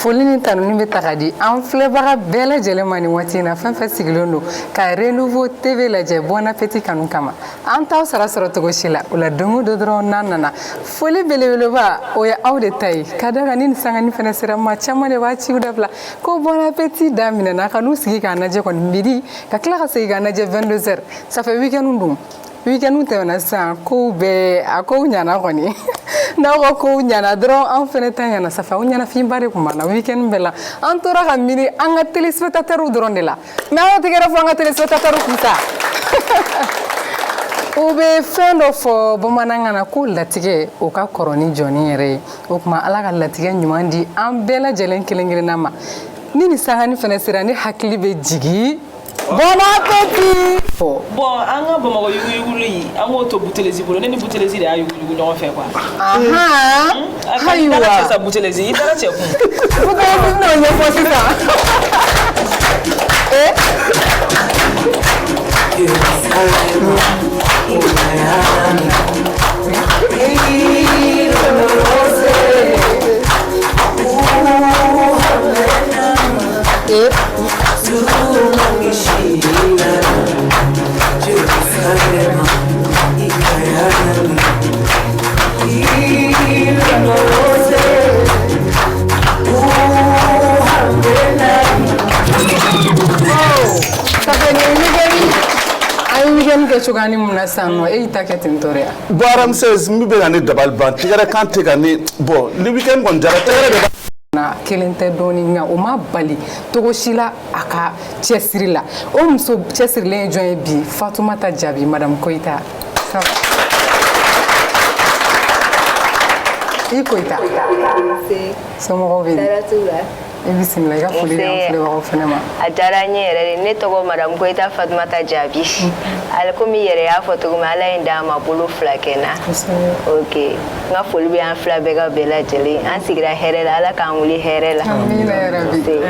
Foli ni tanuni bɛ taga di an filɛbaga bɛɛ lajɛlen ma ni waati in na fɛn fɛn sigilen don ka Renouveau TV lajɛ bon appétit kanu kama an t'aw sara sɔrɔ cogo si la o la don o don dɔrɔn n'an nana foli belebeleba o ye aw de ta ye ka da kan ni sangani fɛnɛ sera maa caman de b'a ciw dabila ko bon appétit daminɛna ka n'u sigi k'a lajɛ kɔni midi ka tila ka segin k'a lajɛ 22h ça fait week-end don week-end tɛmɛna sisan kow bɛɛ a kow ɲana kɔni n'aw ka kow ɲana dɔrɔn an fɛnɛ ta ɲana ça fait aw ɲanafinba de tun b'an na week-end bɛɛ la an tora ka miiri an ka téléspectateurs dɔrɔn de la mais aw tɛgɛrɛ fɔ an ka téléspectateurs kun sa u bɛ fɛn dɔ fɔ bamanankan na ko latigɛ o ka kɔrɔ ni jɔni yɛrɛ ye o tuma ala ka latigɛ ɲuman di an bɛɛ lajɛlen kelen kelenna ma ni nin sangani fɛnɛ sera ne hakili bɛ jigi bon appétit bon an ka Bamakɔ yuguyuguli an k'o to Boutelesi bolo ne ni Boutelesi de y'a yuguyugu ɲɔgɔn fɛ quoi ayiwa i taara Boutelesi i taara cɛ kun Boutelesi n'o ɲɛfɔ sisan kɛ cogoya mun na sisan nɔ e y'i ta kɛ ten tɔ de ya bon Ramsès min bɛ ka ne dabali ban tigɛrɛ kan tɛ ka ne bon le week-end kɔni jara tigɛrɛ de na kelen tɛ dɔɔni nka o ma bali togo si la a ka cɛsiri la o muso cɛsirilen ye jɔn ye bi Fatumata Jabi madame Koyita i Koyita somɔgɔw bɛ i bisimila i ka foli di an filɛbagaw fɛnɛ ma a diyara n ye yɛrɛ de ne tɔgɔ madame Koyita Fatumata Jabi ale komi i yɛrɛ y'a fɔ cogo min ala ye d'an ma bolo fila kɛ n na ok n ka foli bɛ an fila bɛɛ ka bɛɛ lajɛlen an sigira hɛrɛ la ala k'an wuli hɛrɛ la amina yarabi bɛɛ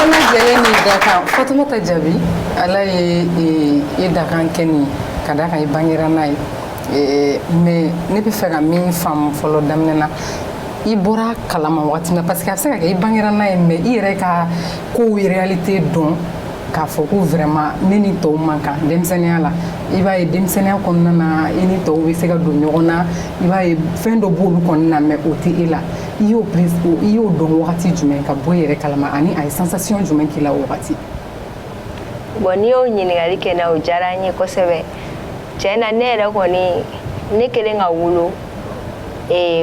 lajɛlen n'i dakan Fatumata Jabi ala ye i dakan kɛ nin ka da kan i bangera n'a ye mais ne bɛ fɛ ka min faamu fɔlɔ daminɛ na i bɔra kalama waati min parce que a bɛ se ka kɛ i bangera n'a ye mais i yɛrɛ ka kow réalité dɔn k'a fɔ ko vraiment ne ni tɔw man kan denmisɛnniya la i b'a ye denmisɛnniya kɔnɔna na i ni tɔw bɛ se ka don ɲɔgɔn na i b'a ye fɛn dɔ b'olu kɔnɔna na mais o tɛ e la i y'o dɔn wagati jumɛn ka bɔ i yɛrɛ kalama ani a ye sensation jumɛn k'i la o wagati bon n'i y'o ɲininkali kɛ n na o diyara n ye kosɛbɛ tiɲɛ na ne yɛrɛ kɔni ne kelen ka wolo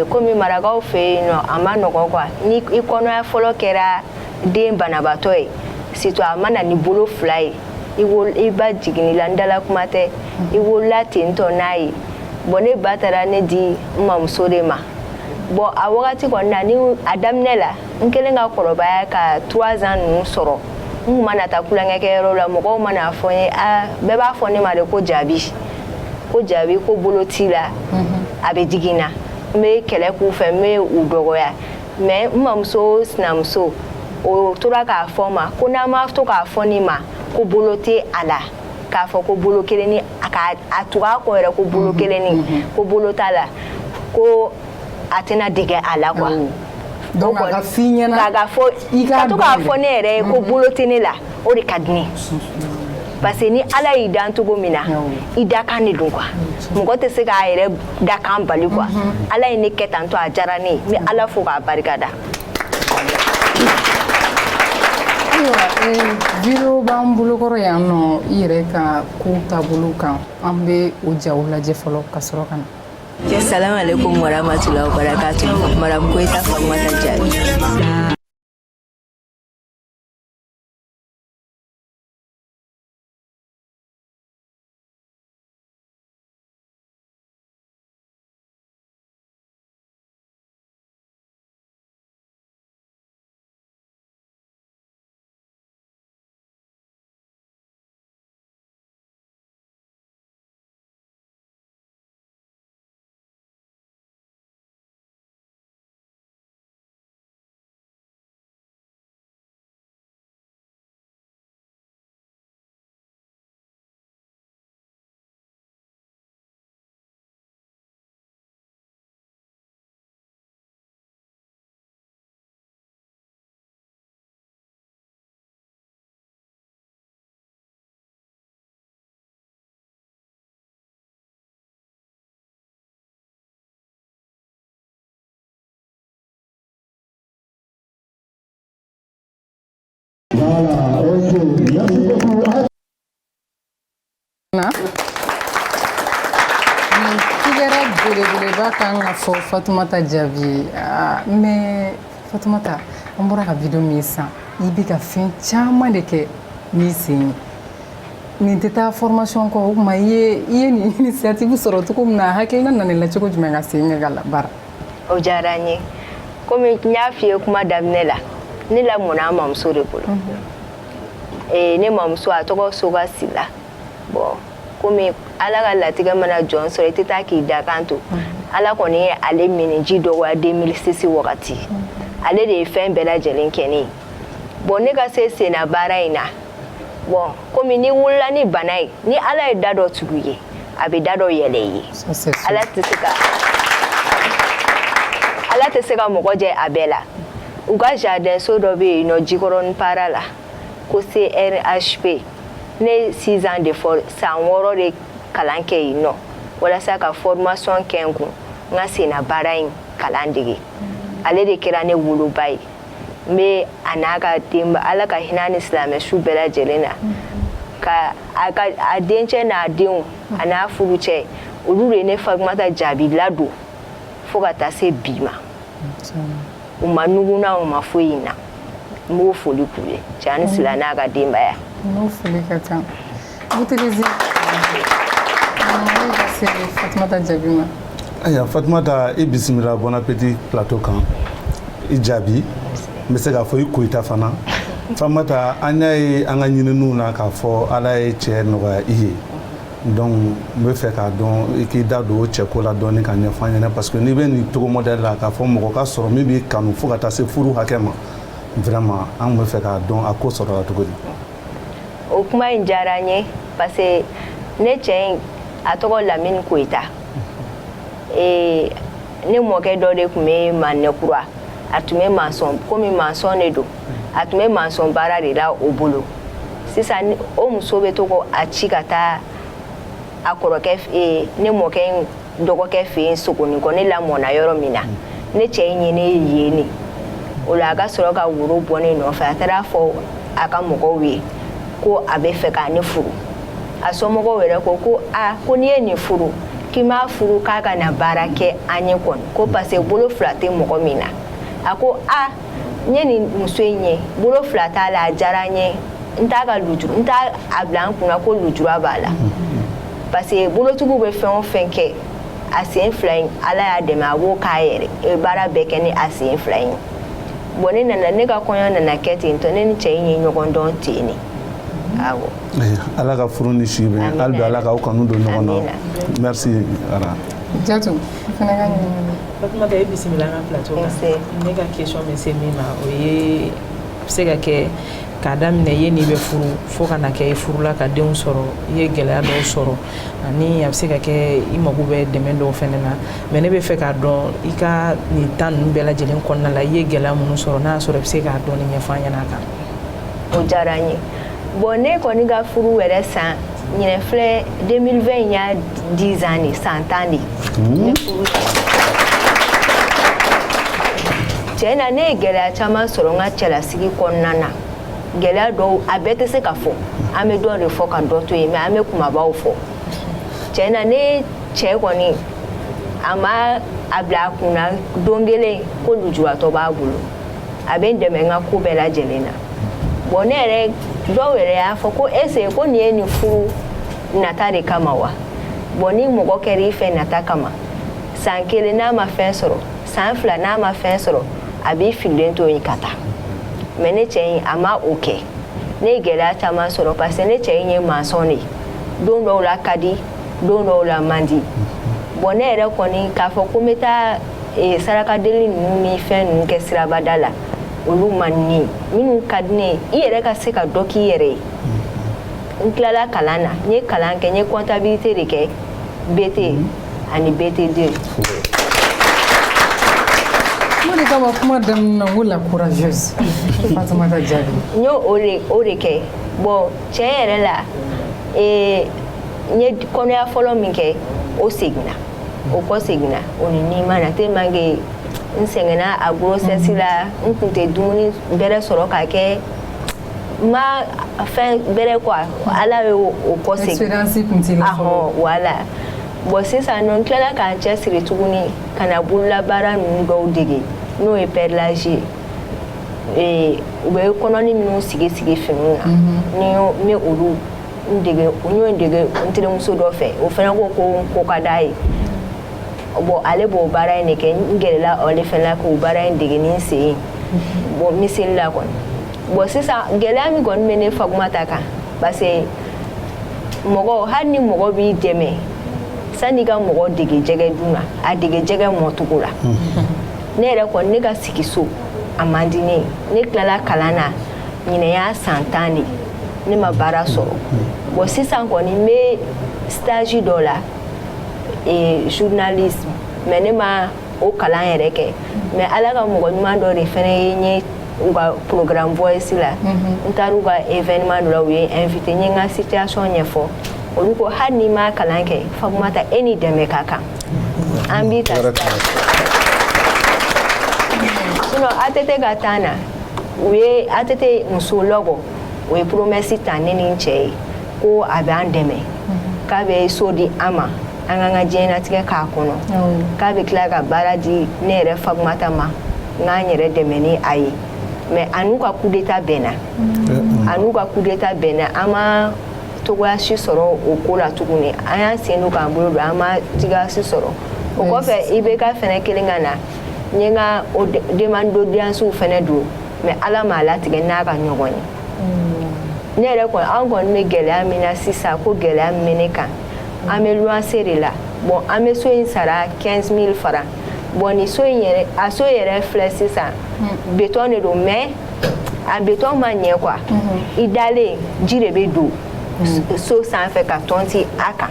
komi marakaw fɛ yen nɔ a ma nɔgɔn quoi ni i kɔnɔya fɔlɔ kɛra den banabaatɔ ye surtout a mana ni bolo fila ye i ba jiginni la n dala kuma tɛ i wolola ten tɔ n'a ye bon ne ba taara ne di n mamuso de ma bon a wagati kɔni na ni a daminɛ la n kelen ka kɔrɔbaya ka 3 ans ninnu sɔrɔ n kun mana taa kulonkɛkɛyɔrɔ la mɔgɔw mana fɔ n ye bɛɛ b'a fɔ ne ma de ko Jabi ko bolo t'i la a bɛ digi n na n bɛ kɛlɛ k'u fɛ n bɛ u dɔgɔya mais n mamuso sinamuso o tora k'a fɔ n ma ko n'an ma to k'a fɔ nin ma ko bolo tɛ a la k'a fɔ ko bolo kelenni a tugu a kɔ yɛrɛ ko bolo kelenni ko bolo t'a la ko a tɛna dege a la quoi donc a ka f'i ɲɛna ka to k'a fɔ ne yɛrɛ ye ko bolo tɛ ne la o de ka di ne parce que ni ala y'i dan cogo min na i dakan de don quoi mɔgɔ tɛ se k'a yɛrɛ dakan bali quoi ala ye ne kɛ tan to a diyara ne ye n bɛ ala fo k'a barikada ayiwa video b'an bolokɔrɔ yan nɔ i yɛrɛ ka kow taabolo kan an bɛ o jaw lajɛ fɔlɔ ka sɔrɔ ka na Assalamu alaikum warahmatullahi wabarakatuh madame Koyita Fatumata Jabi belebeleba kan ka fɔ Fatumata Jaabi mais Fatumata an bɔra ka video min san I bɛ ka fɛn caman de kɛ n'i sen nin tɛ taa formation kɔ o kuma I ye nin initiative sɔrɔ cogo min na hakilina nanila cogo jumɛn ka sen kɛ ka baara o diyara n ye komi n y'a f'i ye kuma daminɛ la ne lamɔna an mamuso de bolo ne mamuso a tɔgɔ Soga Sila bon komi Ala ka latigɛ mana jɔn sɔrɔ I tɛ taa k'i da kan to Ala kɔni ye ale miniji dɔgɔya 2006 wagati ale de ye fɛn bɛɛ lajɛlen kɛ ne ye bon ne ka se senna baara in na bon komi ni wulila ni bana ye ni Ala ye da dɔ tugu ye a bɛ da dɔ yɛlɛ I ye Ala tɛ se ka mɔgɔ jɛ a bɛɛ la u ka jardin so dɔ bɛ yen nɔ Jikɔrɔni para la ko CRHP ne 6 ans de san 6 de kalan kɛ yen nɔ walasa ka formation kɛ n kun n ka senna baara in kalan dege ale de kɛra ne woloba ye n bɛ a n'a ka denba Ala ka hinɛ ni silamɛ su bɛɛ lajɛlen na ka a dencɛ n'a denw a n'a furucɛ olu de ye ne Fatumata Jaabi ladon fo ka taa se bi ma u ma nuguna u ma foyi na n b'o foli k'u ye cɛ ani sila n'a ka denbaya n'o foli ka kan Boutelezi Fatumata Jaabi ma aya Fatumata I bisimila Bon Appétit plateau kan I Jaabi n bɛ se k'a fɔ I Koyita fana Fatumata an y'a ye an ka ɲininiw na k'a fɔ Ala ye cɛ nɔgɔya I ye donc n bɛ fɛ k'a dɔn I k'i da don o cɛko la dɔɔni ka ɲɛfɔ an ɲɛna parce que n'i bɛ nin togo modèle la k'a fɔ mɔgɔ ka sɔrɔ min b'i kanu fo ka taa se furu hakɛ ma vraiment an bɛ fɛ k'a dɔn a ko sɔrɔla cogo di o kuma in diyara n ye parce que ne cɛ in a tɔgɔ Lamini Koyita ne mɔkɛ dɔ de tun bɛ Manɛkura a tun bɛ maçon komi maçon de don a tun bɛ maçon baara de la o bolo sisan o muso bɛ to a ci ka taa a kɔrɔkɛ ne mɔkɛ in dɔgɔkɛ fɛ yen Sogonikɔ ne lamɔna yɔrɔ min na ne cɛ in ye ne ye ne o la a ka sɔrɔ ka woro bɔ ne nɔfɛ a taara fɔ a ka mɔgɔw ye ko a bɛ fɛ ka ne furu a somɔgɔw yɛrɛ ko ko n'i ye nin furu k'i m'a furu k'a ka na baara kɛ an ye kɔni ko parce que bolo fila tɛ mɔgɔ min na a ko n ye nin muso in ye bolo fila t'a la a diyara n ye n t'a a bila n kunna ko lujura b'a la parce que bolotigiw bɛ fɛn o fɛn kɛ a sen fila in Ala y'a dɛmɛ a b'o k'a yɛrɛ baara bɛɛ kɛ ni a sen fila in bon ne ka kɔɲɔ nana kɛ ten tɔ ne ni cɛ in ye ɲɔgɔn dɔn ten ne awɔ Ala ka furu ni si bɛn hali bi Ala ka aw kanu don ɲɔgɔn na merci Ara Jatu fana ka ɲininka Fatumata I bisimila an ka plateau kan ne ka question bɛ se min ma o ye se ka kɛ k'a daminɛ I ye n'i bɛ furu fo ka na kɛ I furula ka denw sɔrɔ I ye gɛlɛya dɔw sɔrɔ ani a bɛ se ka kɛ I mago bɛ dɛmɛ dɔw fɛnɛ na mais ne bɛ fɛ k'a dɔn I ka nin temps ninnu bɛɛ lajɛlen kɔnɔna la I ye gɛlɛya minnu sɔrɔ n'a y'a sɔrɔ I bɛ se k'a dɔɔni ɲɛfɔ an ɲɛna a kan o diyara n ye bon ne kɔni ka furu yɛrɛ san ɲinɛ filɛ 2020 in y'a 10 ans de san 10 de ne furu cɛ na ne ye gɛlɛya caman sɔrɔ n ka cɛlasigi kɔnɔna na gɛlɛya dɔw a bɛɛ tɛ se ka fɔ an bɛ dɔ de fɔ ka dɔ to yen mais an bɛ kumabaw fɔ cɛ na ne cɛ kɔni a ma a bila a kunna don kelen ko lujuratɔ b'a bolo a bɛ n dɛmɛ n ka ko bɛɛ lajɛlen na bon ne yɛrɛ dɔw yɛrɛ y'a fɔ ko est-ce ko nin ye nin furu nata de kama wa bon ni mɔgɔ kɛra I fɛ nata kama san 1 n'a ma fɛn sɔrɔ san 2 n'a ma fɛn sɔrɔ a b'i fililen to yen ka taa mais ne cɛ in a ma o kɛ ne ye gɛlɛya caman sɔrɔ parce que ne cɛ in ye maçon de don dɔw la ka di don dɔw la man di bon ne yɛrɛ kɔni k'a fɔ ko n bɛ taa sarakadeli ninnu ni fɛn ninnu kɛ sirabada la olu man di ne minnu ka di ne ye I yɛrɛ ka se ka dɔ k'i yɛrɛ ye n tilala kalan na n ye kalan kɛ n ye comptabilité de kɛ BT ani BT2 Mori kama kuma daminɛ n ko la courageuse Fatumata Jaabi n y'o de kɛ bon tiɲɛ yɛrɛ la n ye kɔnɔya fɔlɔ min kɛ o seginna o kɔ seginna o ni nima na tellement que n sɛgɛnna a grossesse la n kun tɛ dumuni bɛrɛ sɔrɔ ka kɛ ma fɛn bɛrɛ quoi ala ye o kɔsegin expérience kun t'i la fɔlɔ voilà bon sisan nɔ n tilala k'an cɛsiri tuguni ka na bololabaara ninnu dɔw dege n'o ye perlage u bɛ kɔnɔni minnu sigi finiw na ni olu n y'o dege n terimuso dɔ fɛ o fana ko ka d'a ye bon ale b'o baara in de kɛ n gɛrɛla ale fana la k'o baara in dege ni n sen ye bon miseli la kɔni bon sisan gɛlɛya min kɔni bɛ ne Fatoumata kan parce que mɔgɔ hali ni mɔgɔ b'i dɛmɛ sanni ka mɔgɔ dege jɛgɛ dun na a dege jɛgɛ mɔcogo la ne yɛrɛ kɔni ne ka sigi so a man di ne ye ne tilala kalan na ɲinɛ y'a san 10 de ne ma baara sɔrɔ bon sisan kɔni n bɛ stage dɔ la journalisme mais ne ma o kalan yɛrɛ kɛ mais ala ka mɔgɔ ɲuman dɔ de fana ye n ye u ka programme voice la n taara u ka événement dɔ la u ye invité n ye n ka situation ɲɛfɔ olu ko hali n'i ma kalan kɛ Fatoumata e ni dɛmɛ ka kan an b'i ta sinon ATT ka temps na u ye ATT muso lɔgɔ o ye promesse ta ne ni n cɛ ye ko a bɛ an dɛmɛ k'a bɛ so di an ma an k'an ka diɲɛlatigɛ k'a kɔnɔ k'a bɛ tila ka baara di ne yɛrɛ Fatoumata ma n k'an yɛrɛ dɛmɛ ni a ye mais a n'u ka coup d'état bɛnna an ma togoya si sɔrɔ o ko la tuguni an y'an sen don k'an bolo don an ma tiga si sɔrɔ o kɔfɛ IBK fɛnɛ kelen ka na n ye n ka demande d'audience fɛnɛ don mais ala m'a latigɛ n'a ka ɲɔgɔn ye ne yɛrɛ kɔni an kɔni bɛ gɛlɛya min na sisan ko gɛlɛya min bɛ ne kan an bɛ luwanse de la bon an bɛ so in sara 15,000 francs bon ni so in yɛrɛ a so yɛrɛ filɛ sisan béton de don mais a béton ma ɲɛ quoi i dalen ji de bɛ don so sanfɛ ka tɔnti a kan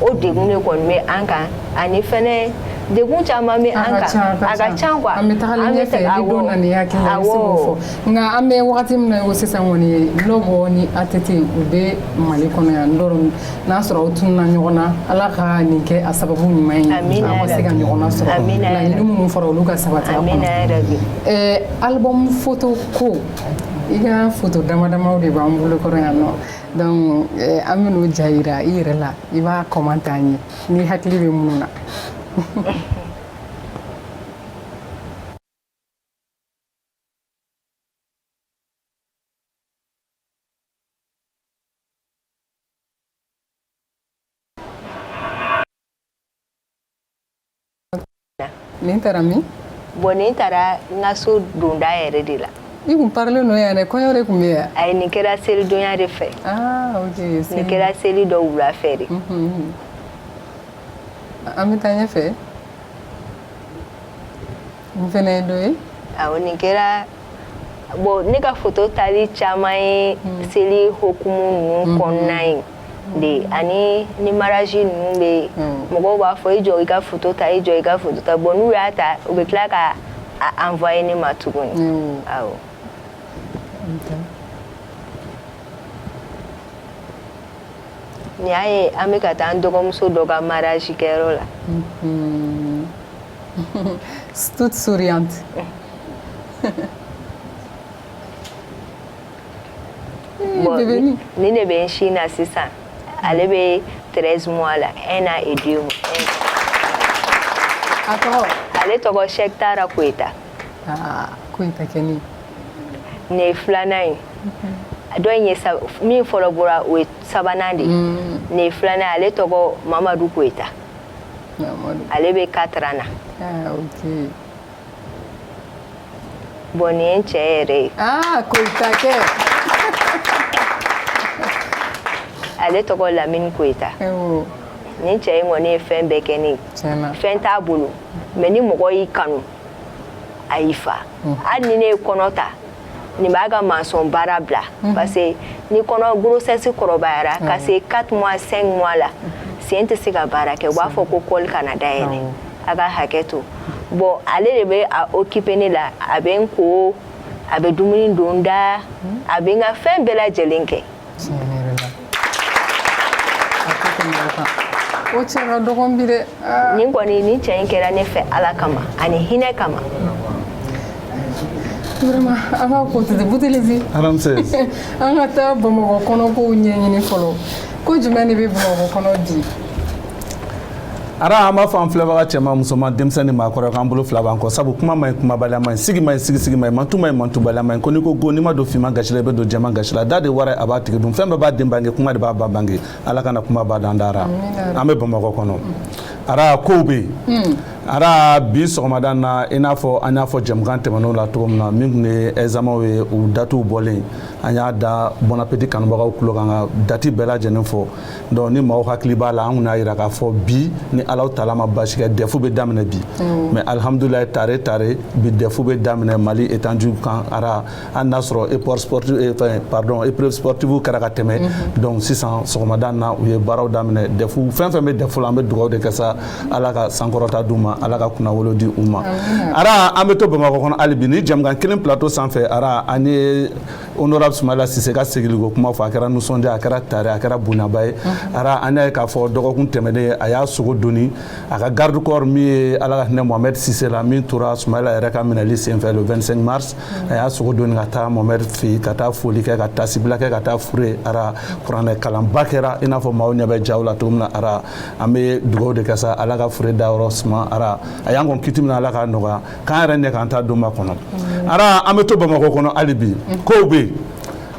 o degun de kɔni bɛ an kan ani fɛnɛ degun caman bɛ an kan a ka ca quoi an bɛ tagalen ɲɛfɛ ni don na ni hakili la i bɛ se k'o fɔ nka an bɛ wagati min na ko sisan kɔni lɔbɔ ni ATT u bɛ Mali kɔnɔ yan dɔrɔn n'a sɔrɔ aw tununa ɲɔgɔn na ala ka nin kɛ a sababu ɲuman ye an ka se ka ɲɔgɔnna sɔrɔ laɲini minnu fɔra olu ka sabati a kɔnɔ album photo ko i ka photo damadamaw de b'an bolo kɔrɔ yan nɔ donc an bɛ n'o ja yira i yɛrɛ la i b'a commenter an ye ni hakili bɛ minnu na nin taara min bon nin taara n ka so donda yɛrɛ de la i kun parlen n'o yan dɛ kɔɲɔ de kun bɛ yan ayi nin kɛra selidonya de fɛ ok nin kɛra seli dɔ wula fɛ de an bɛ taa ɲɛfɛ nin fɛnɛ ye dɔ ye awɔ nin kɛra bon ne ka photo tali caman ye seli hokumu ninnu kɔnɔna ye de ani ni mariage ninnu bɛ mɔgɔw b'a fɔ i jɔ i ka photo ta i jɔ i ka photo ta bon n'u y'a ta u bɛ tila ka envoyer ne ma tuguni awɔ nin y'a ye an bɛ ka taa an dɔgɔmuso dɔ ka mariage kɛyɔrɔ la toute souriante bon nin de bɛ n si na sisan ale bɛ 13 mois la 1 an et 2 mois a tɔgɔ ale tɔgɔ Cheikh Tara Koyita Koyita kɛni nin ye filanan ye dɔ in ye min fɔlɔ bɔra o ye sabanan de ye nin ye filanan ale tɔgɔ Mamadu Koyita ale bɛ 4 ans na ok bon nin ye n cɛ yɛrɛ ye Koyita kɛ ale tɔgɔ Lamini Koyita nin cɛ in kɔni ye fɛn bɛɛ kɛ ne ye fɛn t'a bolo mais ni mɔgɔ y'i kanu a y'i fa hali ni ne ye kɔnɔ ta nin b'a ka maçon baara bila parce que ni kɔnɔ grossesse kɔrɔbayara ka se 4 mois 5 mois la sen tɛ se ka baara kɛ u b'a fɔ ko col kana dayɛlɛ a ka hakɛ to bon ale de bɛ a occuper ne la a bɛ n ko a bɛ dumuni don da a bɛ n ka fɛn bɛɛ lajɛlen kɛ o cɛ ka dɔgɔn bi dɛ nin kɔni nin cɛ in kɛra ne fɛ ala kama ani hinɛ kama Vraiment, an ka ko tɛ Boutelezi. Ramsès. An ka taa Bamakɔ kɔnɔ kow ɲɛɲini fɔlɔ. Ko jumɛn de bɛ Bamakɔ kɔnɔ bi? Ara an b'a fɔ an filɛbaga cɛman musoman denmisɛnnin maakɔrɔ k'an bolo fila b'an kɔ sabu kuma ma ɲi kumabaliya ma ɲi sigi ma ɲi sigi ma ɲi mantu ma ɲi mantubaliya ma ɲi ko n'i ko go n'i ma don finman gasi la i bɛ don jɛman gasi la da de wara a b'a tigi dun fɛn bɛɛ b'a den bange kuma de b'a ba bange Ala kana kuma ba dan da Ara an bɛ Bamakɔ kɔnɔ Ara kow bɛ yen Ara bi sɔgɔmada na i n'a fɔ an y'a fɔ jɛmukan tɛmɛn'o la cogo min na min tun ye examen ye u datiw bɔlen an y'a da Bon Appétit kanubagaw tulo kan ka dati bɛɛ lajɛlen fɔ donc ni maaw hakili b'a la an kun y'a jira k'a fɔ bi ni Ala ta'ala ma basi kɛ defu bɛ daminɛ bi mais alhamdulilayi tare bi defu bɛ daminɛ Mali étendue kan Ara an n'a sɔrɔ épreuve sportive kɛra ka tɛmɛ donc sisan sɔgɔmada na u ye baaraw daminɛ defu fɛn fɛn bɛ defu la an bɛ dugawu de kɛ sa Ala ka sankɔrɔta d'u ma Ala ka kunnawolo di u ma Ara an bɛ to Bamakɔ kɔnɔ hali bi ni jɛmukan kelen plateau sanfɛ Ara an ye honorable Soumaïla Cissé ka segiliko kuma fɔ a kɛra nisɔndiya a kɛra tare a kɛra bonyaba ye Ara an y'a ye k'a fɔ dɔgɔkun tɛmɛnen a y'a sogo doni a ka garde corps min ye Ala ka hinɛ Mohamed Cissé la min tora Soumaïla yɛrɛ ka minɛli senfɛ le 25 mars a y'a sogo doni ka taa Mohamed fɛ yen ka taa foli kɛ ka taa sibila kɛ ka taa fure Ara kuranɛ kalanba kɛra i n'a fɔ maaw ɲɛ bɛ jaw la cogo min na Ara an bɛ dugawu de kɛ sa Ala ka fure dayɔrɔ suma Ara a y'an kɔn kiti min na Ala k'a nɔgɔya k'an yɛrɛ ɲɛ k'an ta donba kɔnɔ Ara an bɛ to Bamakɔ kɔnɔ hali bi kow bɛ yen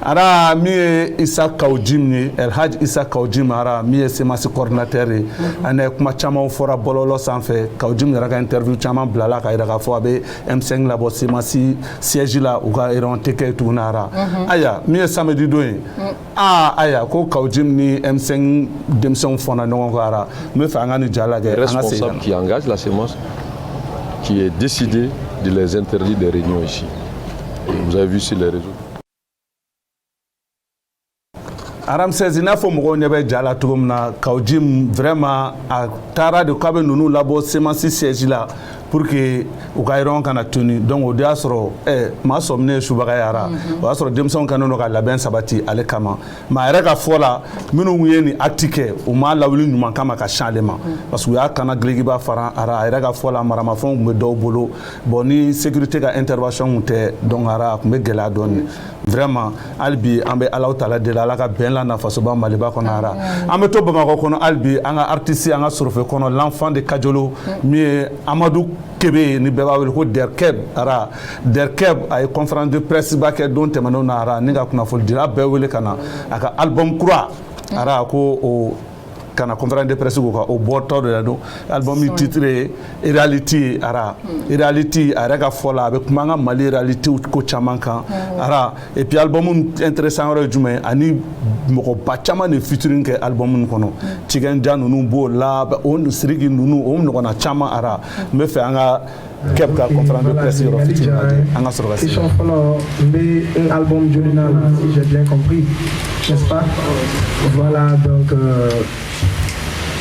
Ara min ye Isa Kawjim ye Elhaj Isa Kawjim Ara min ye semasi coordinateur ye an ye kuma caman fɔra bɔlɔlɔ sanfɛ Kawjim yɛrɛ ka interview caman bilala ka yira k'a fɔ a bɛ M5 labɔ semasi siège la u ka réunion tɛ kɛ tuguni Ara aya min ye samedi don ye aya ko Kawjim ni M5 denmisɛnw fɔnna ɲɔgɔn kɔ Ara n bɛ fɛ an ka ni ja lajɛ an ka segin responsable qui engage la semence qui est décidé de les interdire des réunions ici et vous avez vu sur les réseaux. Ramsès i n'a fɔ mɔgɔw ɲɛ bɛ ja la cogo min na Kawjim vraiment a taara de k'a bɛ ninnu labɔ semence siège la pour que u ka réunion kana tuni donc o de y'a sɔrɔ maa sɔminen ye subaga ye Ara o y'a sɔrɔ denmisɛnw kɛlen don ka labɛn sabati ale kama mais a yɛrɛ ka fɔ la minnu ye nin acte kɛ u ma lawuli ɲuman kama ka sin ale ma parce que u y'a kana giligiba fara Ara a yɛrɛ ka fɔ la maramafɛnw tun bɛ dɔw bolo bon ni sécurité ka intervention tun tɛ donc Ara a tun bɛ gɛlɛya dɔɔni vraiment hali bi an bɛ Ala ta'ala deli Ala ka bɛn la nafasoba Maliba kɔnɔ Ara an bɛ to Bamakɔ kɔnɔ hali bi an ka artiste an ka sorofe kɔnɔ l'enfant de Kajolo min ye Amadou Kebe ni bɛɛ b'a wele ko Derkeb Ara Derkeb a ye conférence de presse ba kɛ don tɛmɛnenw na Ara ni ka kunnafoni dira bɛɛ wele ka na a ka album kura Ara ko o kana conférence de presse ko ka o bɔtɔ de la don album yi titre Reality Ara Reality a yɛrɛ ka fɔ la a bɛ kuma an ka Mali réalité ko caman kan Ara et puis album intéressant yɔrɔ ye jumɛn ani mɔgɔba caman de featuring kɛ album kɔnɔ Cikɛnja ninnu b'o la o Siriki ninnu o ɲɔgɔnna caman Ara n bɛ fɛ an ka Kep ka conférence de presse yɔrɔ fitinin lajɛ an ka sɔrɔ ka se question fɔlɔ n bɛ un album joli na la si j'ai bien compris n'est-ce pas voilà donc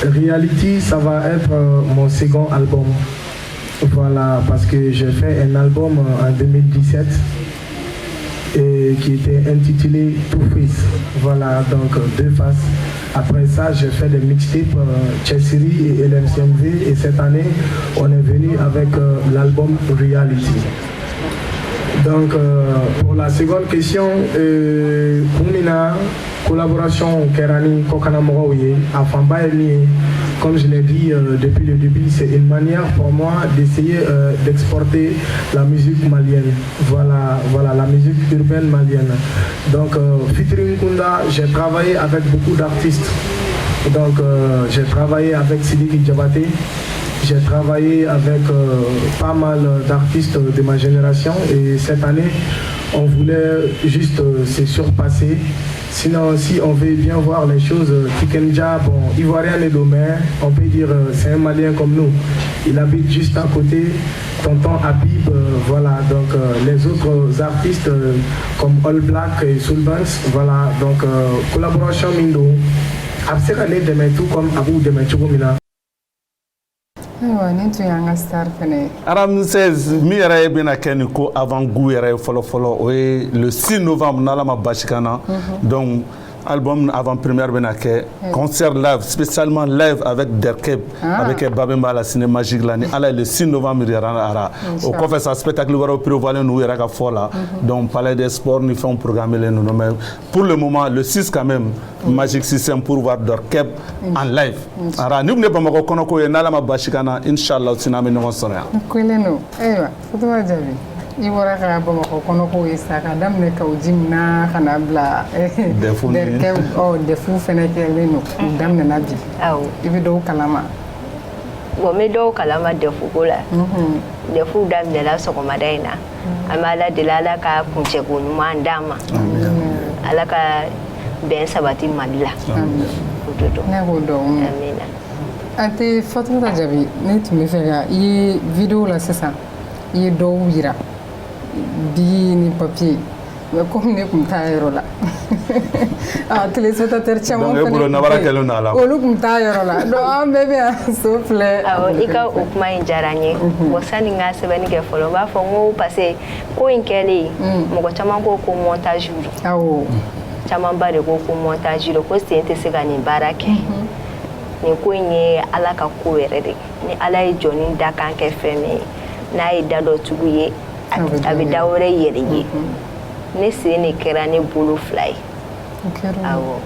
Reality, ça va être mon second album. Voilà, parce que j'ai fait un album en 2017 et qui était intitulé Two Face. Voilà, donc deux faces. Après ça, j'ai fait des mixtapes Chessiri et LMCMV et cette année, on est venu avec l'album Reality. Donc, pour la seconde question, Koumina, collaboration Kerani Kokana Moraouye, Afambaye, comme je l'ai dit depuis le début, c'est une manière pour moi d'essayer d'exporter la musique malienne. Voilà, la musique urbaine malienne. Donc, featuring Kunda, j'ai travaillé avec beaucoup d'artistes. Donc, j'ai travaillé avec Sidiki Diabaté. J'ai travaillé avec pas mal d'artistes de ma génération et cette année, on voulait juste se surpasser. Sinon, si on veut bien voir les choses, Tikenja, bon, Ivoirien et Lomé, on peut dire c'est un Malien comme nous. Il habite juste à côté, Tonton Habib, voilà, donc les autres artistes comme All Black et Soul Banks, voilà, donc collaboration Mindo. Après, on est demain tout comme Abou demain Chogomina. Ramsès mi yɛrɛ ye bɛna kɛ nin ko avant goût yɛrɛ ye fɔlɔ fɔlɔ o ye le 6 novembre n'Ala ma basi kan na donc album avant-première benake concert live spécialement live avec Derkeb avec Babemba la ciné magique là ni ala le 6 novembre ara au koffe sa spectacle waro prévoilé nous era ka fola donc palais des sports nous fait programmer les nous mais pour le moment le 6 quand même Magic System pour voir Derkeb en live ara ni ne bamako kono ko na la ma bashikana inshallah siname no sona ko leno ewa Fatuma Jabi I wara ka Bamako kono ko isa ka damne ka ujimna kana bla Derkeb defu fene ke leno damne na bi ibi do kalama bo me do kalama defu kola defu damne la soko madaina amala dilala ka kunche gonu mandama ala ka ben sabati madla na go do amina ante Fatuma Jabi ne tumi fe ga I video la sesa I do wira bi ni papier mais comme ne kum tayero la téléspectateur chamo donc pour na bara kelo na la olu kum tayero la do am bébé s'il vous plaît ika ukuma injaranye wasani nga sebeni ke folo ba fo ngo passer ko inkeli mo ko chama ko montage awo chama bare ko montage ko sente se gani barake ni ko nye ala ka ko werede ni ala e joni da kan ke feme na e dado tuguye abida wore yereye ne se ne kera ne bulu fly awo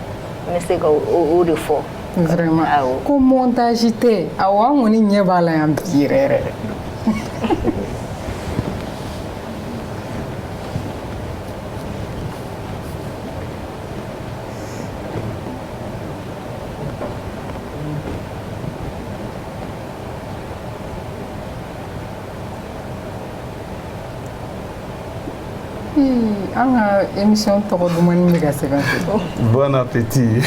ne se ko o de fo vraiment ko montage te awa ngoni nyebala yam birere Anga émission toko dumani mega seven. Bon appétit.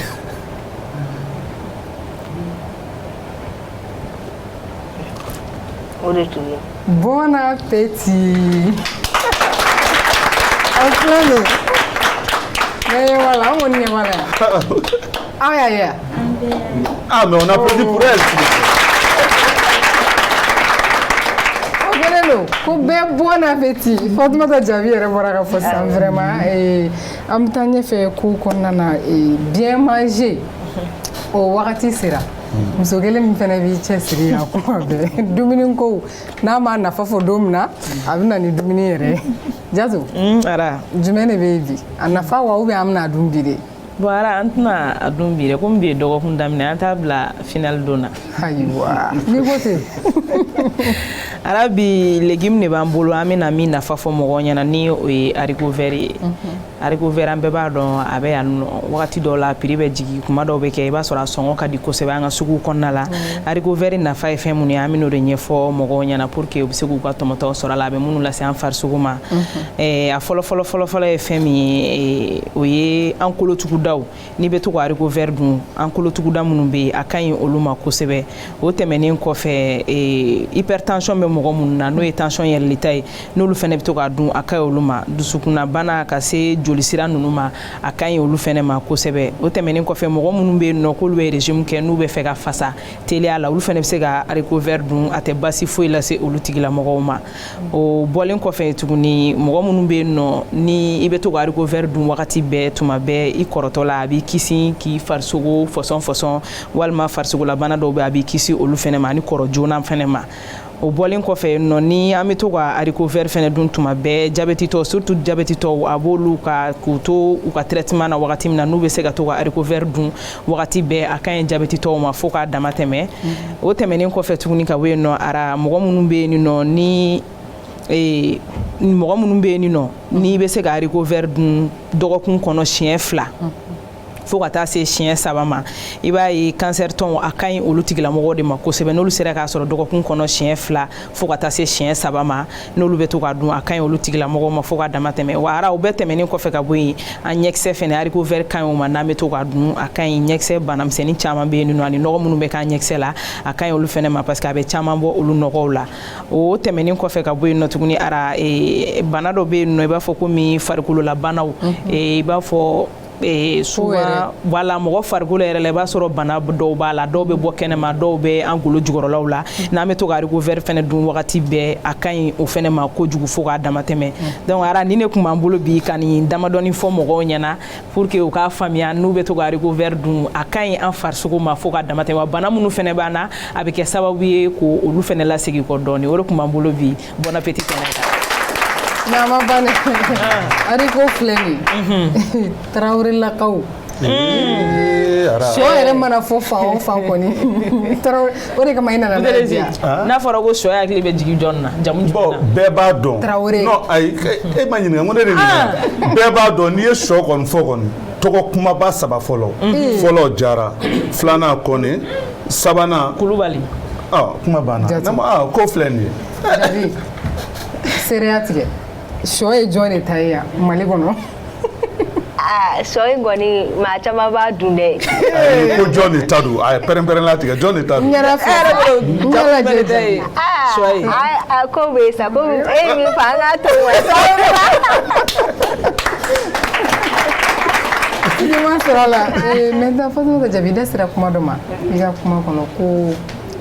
Bon appétit. Applause. Mais voilà, on y est voilà. Ah ya. Ah mais on applaudit pour elle. Bon appétit. Fatuma Jabi yɛrɛ bɔra ka fɔ san vraiment an bɛ taa ɲɛfɛ ko kɔnɔna na bien manger o wagati sera muso kelen min fana b'i cɛsiri a kuma bɛɛ dumuni ko n'a ma nafa fɔ don min na a bɛ na ni dumuni yɛrɛ Jazo ara jumɛn de bɛ yen bi a nafa wa ou bien an bɛna dun bi de bon ara an tɛna a dun bi dɛ komi bi ye dɔgɔkun daminɛ an t'a bila final don na ayiwa n'i ko ten Arabi légumes ne b'an bolo an bɛna min nafa fɔ mɔgɔw ɲɛna ni o ye haricot vert ye haricot vert an bɛɛ b'a dɔn a bɛ yan nɔ wagati dɔw la prix bɛ jigin kuma dɔw bɛ kɛ I b'a sɔrɔ a sɔngɔ ka di kosɛbɛ an ka sugu kɔnɔna la haricot vert nafa ye fɛn mun ye an bɛn'o de ɲɛfɔ mɔgɔw ɲɛna pour que u bɛ se k'u ka tɔmɔtɔw sɔrɔ a la a bɛ minnu lase an farisogo ma a fɔlɔ ye fɛn min ye o ye an kolotugudaw n'i bɛ to ka haricot vert dun an kolotuguda minnu bɛ yen a ka ɲi olu ma kosɛbɛ o tɛmɛnen kɔfɛ hypertension bɛ mɔgɔ minnu na n'o ye tension yɛlɛlita ye n'olu fana bɛ to ka dun a ka ɲi olu ma dusukunna bana ka se jolisira ninnu ma a ka ɲi olu fana ma kosɛbɛ o tɛmɛnen kɔfɛ mɔgɔ minnu bɛ yen nɔ k'olu bɛ régime kɛ n'u bɛ fɛ ka fasa teliya la olu fana bɛ se ka haricot vert dun a tɛ basi foyi lase olu tigilamɔgɔw ma o bɔlen kɔfɛ tuguni mɔgɔ minnu bɛ yen nɔ ni I bɛ to ka haricot vert dun wagati bɛɛ tuma bɛɛ I kɔrɔtɔ la a b'i kisi k'i farisogo fɔsɔn walima farisogolabana dɔw bɛ a b'i kisi olu fana ma ani kɔrɔ joona fana ma o bɔlen kɔfɛ nɔ ni an bɛ to ka haricot vert fana dun tuma bɛɛ jabɛtitɔ surtout jabɛtitɔw a b'olu ka k'u to u ka traitement na wagati min na n'u bɛ se ka to ka haricot vert dun wagati bɛɛ a ka ɲi jabɛtitɔw ma fo k'a dama tɛmɛ o tɛmɛnen kɔfɛ tuguni ka bɔ yen nɔ ara mɔgɔ minnu bɛ yen nɔ ni mɔgɔ minnu bɛ yen nɔ n'i bɛ se ka haricot vert dun dɔgɔkun kɔnɔ siɲɛ 2 fo ka taa se siɲɛ 3 ma I b'a ye cancer tɔn a ka ɲi olu tigilamɔgɔw de ma kosɛbɛ n'olu sera k'a sɔrɔ dɔgɔkun kɔnɔ siɲɛ 2 fo ka taa se siɲɛ 3 ma n'olu bɛ to ka dun a ka ɲi olu tigilamɔgɔw ma fo ka dama tɛmɛ wa ara o bɛɛ tɛmɛnen kɔfɛ ka bɔ yen an ɲɛkisɛ fɛnɛ haricot vert ka ɲi o ma n'an bɛ to ka dun a ka ɲi ɲɛkisɛ banamisɛnnin caman bɛ yen nɔ ani nɔgɔ minnu bɛ k'a ɲɛkisɛ la a ka ɲi olu fɛnɛ ma parce que a bɛ caman bɔ olu nɔgɔw la o tɛmɛnen kɔfɛ ka bɔ yen nɔ tuguni ara bana dɔ bɛ yen nɔ I b'a fɔ komi farikololabanaw I b'a fɔ souvent voilà mɔgɔ farikolo yɛrɛ la I b'a sɔrɔ bana dɔw b'a la dɔw bɛ bɔ kɛnɛma dɔw bɛ an golo jukɔrɔlaw la n'an bɛ to ka haricot vert fɛnɛ dun wagati bɛɛ a ka ɲi o fɛnɛ ma kojugu fo k'a dama tɛmɛ donc ara ni ne kun b'an bolo bi ka nin damadɔni fɔ mɔgɔw ɲɛna pour que u k'a faamuya n'u bɛ to ka haricot vert dun a ka ɲi an farisogo ma fo k'a dama tɛmɛ wa bana minnu fɛnɛ b'an na a bɛ kɛ sababu ye ko olu fɛnɛ lasegin kɔ dɔɔni o de kun b'an bolo bi bon appétit kɛnɛ kan. Nama bane haricot filɛ nin Tarawele lakaw sɔ yɛrɛ mana fɔ fan o fan kɔni Tarawele o de kama I nana n'a ye n'a fɔra ko sɔ hakili bɛ jigin jɔn na jamu jumɛn na bɛɛ b'a dɔn Tarawele non ayi e ma ɲininka ko ne de ɲininka bɛɛ b'a dɔn n'i ye sɔ kɔni fɔ kɔni tɔgɔ kumaba saba fɔlɔ fɔlɔ Jara filanan Kɔnɛ sabanan Kulubali kuma banna ko filɛ nin ye Jabi seereya tigɛ sɔ ye jɔn de ta ye yan Mali kɔnɔ sɔ in kɔni maa caman b'a dun dɛ ko jɔn de ta don a ye pɛrɛn-pɛrɛnla tigɛ jɔn de ta don n yɛrɛ fɛ sɔ ye a ko bɛ sa ko e min fɔ an k'a to ɲuman sɔrɔ a la maintenant Fatumata Jabi da sera kuma dɔ ma I ka kuma kɔnɔ ko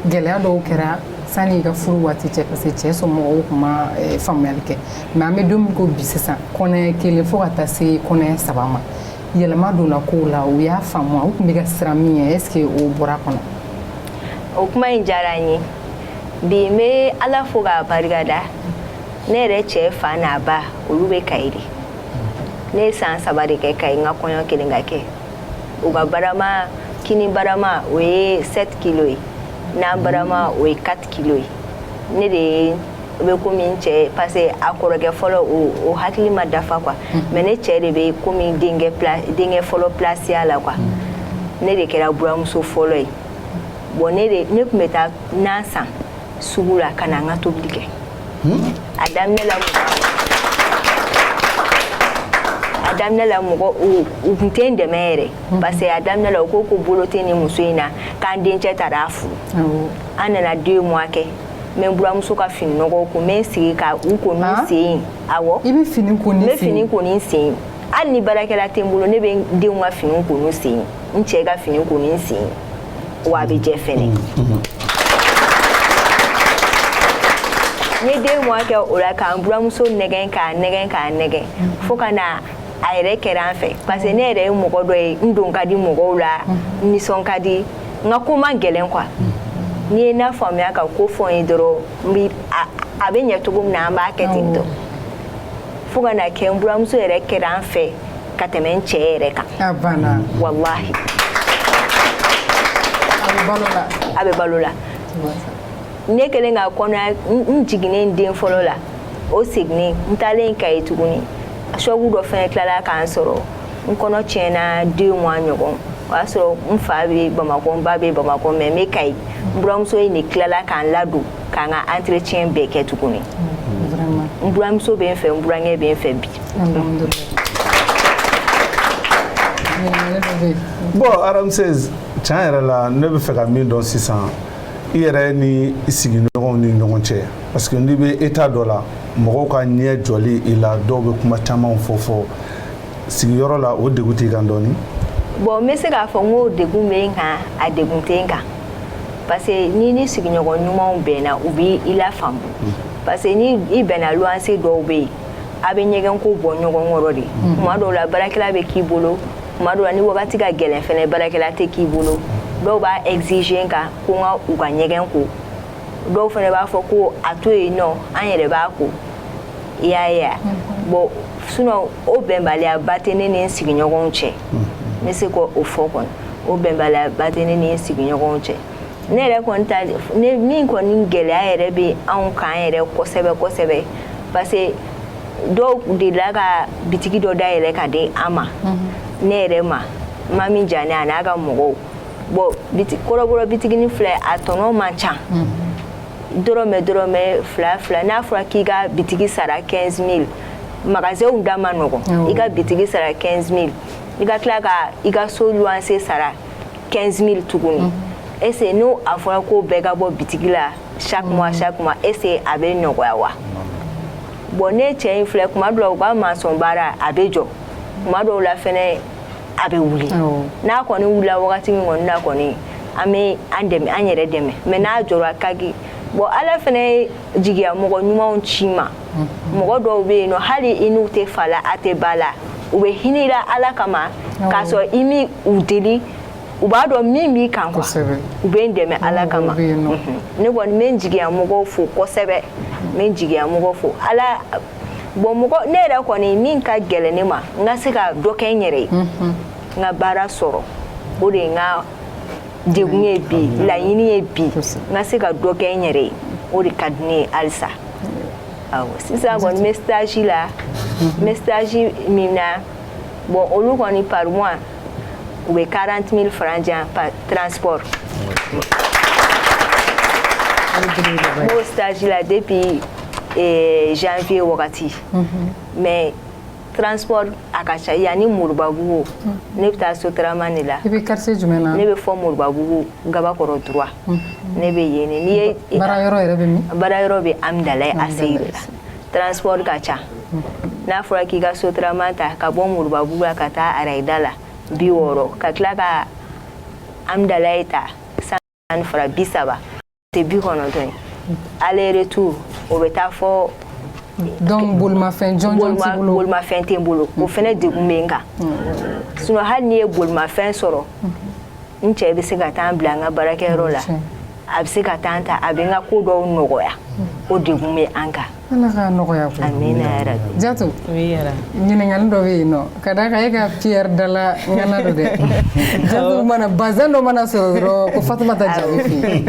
gɛlɛya dɔw kɛra sani I ka furu waati cɛ parce que cɛ somɔgɔw tun ma faamuyali kɛ mais an bɛ don min ko bi sisan kɔnɛ kelen fo ka taa se kɔnɛ 3 ma yɛlɛma donna kow la u y'a faamu u tun bɛ ka siran min ye est ce que o bɔra kɔnɔ o kuma in diyara n ye bi n bɛ Ala fo k'a barikada ne yɛrɛ cɛ fa n'a ba olu bɛ Kayi de ne ye san 3 de kɛ Kayi n ka kɔɲɔ kelen ka kɛ u ka barama kini barama o ye 7 kilos ye n'an barama o ye 4 kilos ye ne de bɛ komi n cɛ parce que a kɔrɔkɛ fɔlɔ o hakili ma dafa quoi mais ne cɛ de bɛ komi denkɛ fɔlɔ placé la quoi ne de kɛra buramuso fɔlɔ ye bon ne tun bɛ taa nan san sugu la ka na n ka tobili kɛ a daminɛ la mɔgɔ u tun tɛ n dɛmɛ yɛrɛ parce que a daminɛ la u ko bolo tɛ nin muso in na k'an dencɛ taara a furu an nana 2 mois kɛ n bɛ n buramuso ka fini nɔgɔw ko n bɛ n sigi ka u ko ni sen awɔ I bɛ fini ko ni sen n bɛ fini ko ni sen hali ni baarakɛla tɛ n bolo ne bɛ n denw ka fini ko ni sen n cɛ ka fini ko ni sen wa a bɛ jɛ fɛnɛ n ye 2 mois kɛ o la k'an buramuso nɛgɛn k'a nɛgɛn fo ka na a yɛrɛ kɛra an fɛ parce que ne yɛrɛ ye mɔgɔ dɔ ye n don ka di mɔgɔw la n nisɔn ka di n ka ko man gɛlɛn quoi n'i ye n'a faamuya ka ko fɔ n ye dɔrɔn a bɛ ɲɛ cogo min na an b'a kɛ ten tɔ fo ka na kɛ n buramuso yɛrɛ kɛra an fɛ ka tɛmɛ n cɛ yɛrɛ kan a banna wallahi a bɛ balo la ne kɛlen ka kɔnɔya n jiginnen den fɔlɔ la o seginnen n taalen Kayi tuguni choc dɔ fɛnɛ tilala k'an sɔrɔ n kɔnɔ tiɲɛna 2 mois ɲɔgɔn o y'a sɔrɔ n fa bɛ Bamakɔ n ba bɛ Bamakɔ mais n bɛ Kayi n buramuso in de tilala k'an ladon k'an ka entretien bɛɛ kɛ tuguni n buramuso bɛ n fɛ n burankɛ bɛ n fɛ bi bon Ramsès tiɲɛ yɛrɛ la ne bɛ fɛ ka min dɔn sisan I yɛrɛ ni I sigiɲɔgɔnw ni ɲɔgɔn cɛ parce que n'i bɛ état dɔ la mɔgɔw ka ɲɛ jɔli I la dɔw bɛ kuma caman fɔ sigiyɔrɔ la o degun t'i kan dɔɔni bon n bɛ se k'a fɔ n ko degun bɛ n kan a degun tɛ n kan parce que ni sigiɲɔgɔn ɲumanw bɛnna u b'i lafaamu parce que ni I bɛnna luwanse dɔw bɛ yen a bɛ ɲɛgɛn ko bɔ ɲɔgɔn kɔrɔ de tuma dɔw la baarakɛla bɛ k'i bolo tuma dɔw la ni wagati ka gɛlɛn fɛnɛ baarakɛla tɛ k'i bolo dɔw b'a exiger n kan ko n ka u ka ɲɛgɛn ko dɔw fɛnɛ b'a fɔ ko a to yen nɔ an yɛrɛ b'a ko I y'a ye bon sinon o bɛnbaliyaba tɛ ne ni n sigiɲɔgɔnw cɛ n bɛ se k'o fɔ kɔni o bɛnbaliyaba tɛ ne ni n sigiɲɔgɔnw cɛ ne yɛrɛ kɔni ta min kɔni gɛlɛya yɛrɛ bɛ anw kan yɛrɛ kosɛbɛ parce que dɔw delila ka bitigi dɔ dayɛlɛ ka di an ma ne yɛrɛ ma Mami Jane a n'a ka mɔgɔw bon kɔrɔbɔrɔ bitiginin filɛ a tɔnɔ man ca dɔrɔmɛ 2 n'a fɔra k'i ka bitigi sara 15 000 magasinw da ma nɔgɔn I ka bitigi sara 15 000 I ka tila ka I ka so luwanse sara 15 000 tuguni est ce que n'o a fɔra ko bɛɛ ka bɔ bitigi la chaque mois est ce que a bɛ nɔgɔya wa bon ne cɛ in filɛ kuma dɔw la u ka maçon baara a bɛ jɔ kuma dɔw la fɛnɛ a bɛ wuli n'a kɔni wulila wagati min kɔni na kɔni an bɛ an dɛmɛ an yɛrɛ dɛmɛ mais n'a jɔra kaki bon ala fana ye jigiya mɔgɔ ɲumanw ci ma mɔgɔ dɔw bɛ yen nɔ hali i n'u tɛ fa la a tɛ ba la u bɛ hinɛla ala kama k'a sɔrɔ i mi u deli u b'a dɔn min b'i kan quoi u bɛ n dɛmɛ ala kama ne kɔni n bɛ n jigiya mɔgɔw fo kosɛbɛ n bɛ n jigiya mɔgɔw fo ala bon mɔgɔ ne yɛrɛ kɔni min ka gɛlɛn ne ma n ka se ka dɔ kɛ n yɛrɛ ye n ka baara sɔrɔ o de ye n ka degun ye bi laɲini ye bi n ka se ka dɔ kɛ n yɛrɛ ye o de ka di ne ye halisa awɔ sisan kɔni n bɛ stage la n bɛ stage min na bon olu kɔni par mois u bɛ 40 000 francs di yan par transport n b'o stage la depuis janvier wagati mais transport a ka ca yanni Moribabugu ne bɛ taa Sotrama de la i bɛ quartier jumɛn na ne bɛ fɔ Moribabugu Gabakɔrɔ droit ne bɛ yen ni ye baara yɔrɔ yɛrɛ bɛ min baara yɔrɔ bɛ Amidalayi Aseyiri la transport ka ca n'a fɔra k'i ka Sotrama ta ka bɔ Moribabugu la ka taa Arayida la 60 ka tila ka Amidalayi ta 100 fara 30 tɛ 90 ye aller retour o bɛ taa fɔ donc bolimafɛn jɔnjɔn t'i bolo bolimafɛn tɛ n bolo o fana degun bɛ n kan sinon hali n'i ye bolimafɛn sɔrɔ n cɛ bɛ se ka taa n bila n ka baarakɛyɔrɔ la a bɛ se ka taa n ta a bɛ n ka ko dɔw nɔgɔya o degun bɛ an kan ala ka nɔgɔya koyi amina yarabi Jatu ɲininkali dɔ bɛ yen nɔ ka d'a kan e ka Pierre dala ŋana don dɛ Jatu mana bazin dɔ mana sɔrɔ dɔrɔn ko Fatumata jaabi f'i ye